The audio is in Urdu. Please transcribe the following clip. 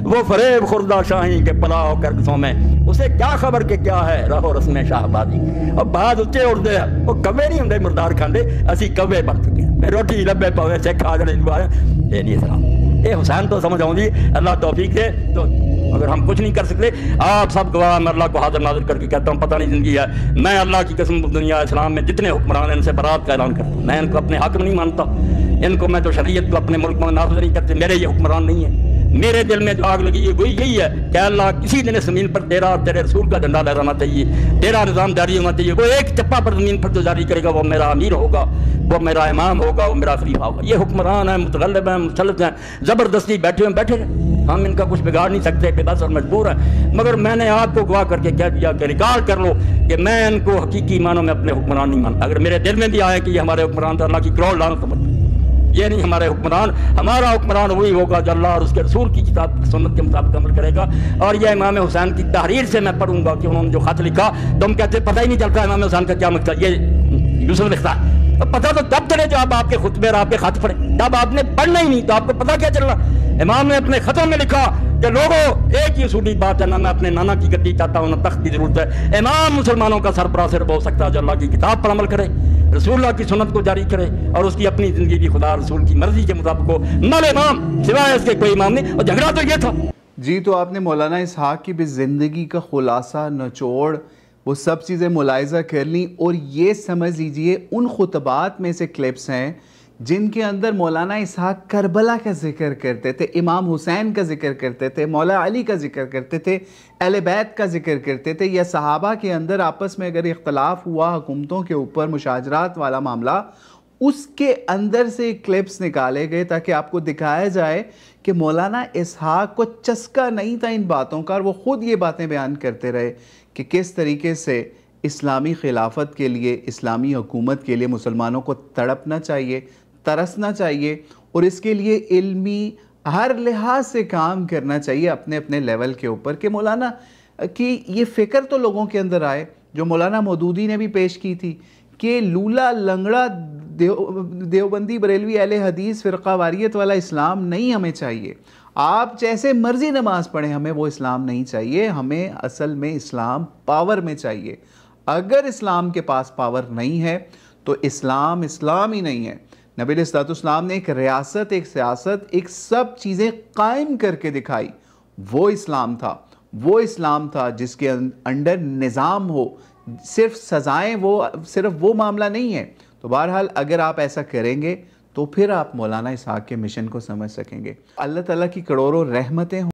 وہ فریب خوردہ شاہی کے پلاؤ کرگسوں میں، اسے کیا خبر کہ کیا ہے رہو رسم شاہبادی۔ اور بعد اچھے اڑتے ہیں، وہ کبے نہیں ہوں مردار کھاندے، اسی کبے بن چکے ہیں، روٹی لبے پوے سے کھا جانے یہ نہیں اسلام۔ یہ حسین تو سمجھ آؤں جی، اللہ توفیق دے۔ تو اگر ہم کچھ نہیں کر سکتے، آپ سب گواہ، میں اللہ کو حاضر ناظر کر کے کہتا ہوں، پتہ نہیں زندگی ہے، میں اللہ کی قسم دنیا اسلام میں جتنے حکمران ہیں ان سے برات کا اعلان کرتا ہوں۔ میں ان کو اپنے حق میں نہیں مانتا، ان کو میں تو شریعت کو اپنے ملک میں نافذ نہیں کرتے، میرے یہ حکمران نہیں ہیں۔ میرے دل میں جو آگ لگی ہے وہی یہی ہے کہ اللہ کسی دن زمین پر تیرا اور تیرے رسول کا جھنڈا لہرانا چاہیے، تیرا نظام جاری ہونا چاہیے۔ وہ ایک چپا پر زمین پر جو جاری کرے گا وہ میرا امیر ہوگا، وہ میرا امام ہوگا، وہ میرا خلیفہ ہوگا۔ یہ حکمران ہیں، متغلب ہیں، مسلط ہیں، زبردستی بیٹھے ہیں، ہم ان کا کچھ بگاڑ نہیں سکتے، بے بس اور مجبور ہیں۔ مگر میں نے آپ کو گواہ کر کے کہہ دیا کہ ریکارڈ کر لو کہ میں ان کو حقیقی معنوں میں اپنے حکمران نہیں مانتا۔ اگر میرے دل میں بھی آئے کہ یہ ہمارے حکمران تو اللہ کی کروڑ لعنت سمجھ، یہ نہیں ہمارے حکمران۔ ہمارا حکمران وہی ہوگا جو اللہ اور اس کے رسول کی کتاب سنت کے مطابق عمل کرے گا۔ اور یہ امام حسین کی تحریر سے میں پڑھوں گا کہ انہوں نے جو خط لکھا، تم کہتے پتہ ہی نہیں چلتا امام حسین کا کیا مقصد، یہ یوسف لکھتا ہے۔ پتہ تو تب چلے جب آپ کے خطبے اور آپ کے خط پڑھے، تب آپ نے پڑھنا ہی نہیں تو آپ کو پتہ کیا چل رہا۔ امام نے اپنے خطوں میں لکھا کہ لوگوں ایک ہی اصولی بات ہے، نہ میں اپنے نانا کی گدی چاہتا ہوں نہ تخت کی ضرورت ہے۔ امام مسلمانوں کا سربراہ صرف ہو سکتا ہے جو اللہ کی کتاب پر عمل کرے، رسول اللہ کی سنت کو جاری کرے اور اس کی اپنی زندگی بھی خدا رسول کی مرضی کے مطابق ہو۔ نل امام سوائے اس کے کوئی امام نہیں، اور جھگڑا تو یہ تھا۔ جی، تو آپ نے مولانا اسحاق کی بھی زندگی کا خلاصہ، نچوڑ، وہ سب چیزیں ملاحظہ کر لیں، اور یہ سمجھ لیجئے ان خطبات میں سے کلپس ہیں جن کے اندر مولانا اسحاق کربلا کا ذکر کرتے تھے، امام حسین کا ذکر کرتے تھے، مولا علی کا ذکر کرتے تھے، اہل بیت کا ذکر کرتے تھے، یا صحابہ کے اندر آپس میں اگر اختلاف ہوا حکومتوں کے اوپر، مشاجرات والا معاملہ، اس کے اندر سے کلپس نکالے گئے تاکہ آپ کو دکھایا جائے کہ مولانا اسحاق کو چسکا نہیں تھا ان باتوں کا، اور وہ خود یہ باتیں بیان کرتے رہے کہ کس طریقے سے اسلامی خلافت کے لیے، اسلامی حکومت کے لیے مسلمانوں کو تڑپنا چاہیے، ترسنا چاہیے، اور اس کے لیے علمی ہر لحاظ سے کام کرنا چاہیے اپنے اپنے لیول کے اوپر، کہ مولانا کی یہ فکر تو لوگوں کے اندر آئے جو مولانا مودودی نے بھی پیش کی تھی کہ لولا لنگڑا دیوبندی بریلوی اہل حدیث فرقہ واریت والا اسلام نہیں ہمیں چاہیے۔ آپ جیسے مرضی نماز پڑھیں، ہمیں وہ اسلام نہیں چاہیے، ہمیں اصل میں اسلام پاور میں چاہیے۔ اگر اسلام کے پاس پاور نہیں ہے تو اسلام اسلام ہی نہیں ہے۔ نبی علیہ الصلوۃ والسلام نے ایک ریاست، ایک سیاست، ایک سب چیزیں قائم کر کے دکھائی، وہ اسلام تھا۔ وہ اسلام تھا جس کے انڈر نظام ہو، صرف سزائیں، وہ صرف وہ معاملہ نہیں ہے۔ تو بہرحال اگر آپ ایسا کریں گے تو پھر آپ مولانا اسحاق کے مشن کو سمجھ سکیں گے۔ اللہ تعالیٰ کی کروڑوں رحمتیں ہوں۔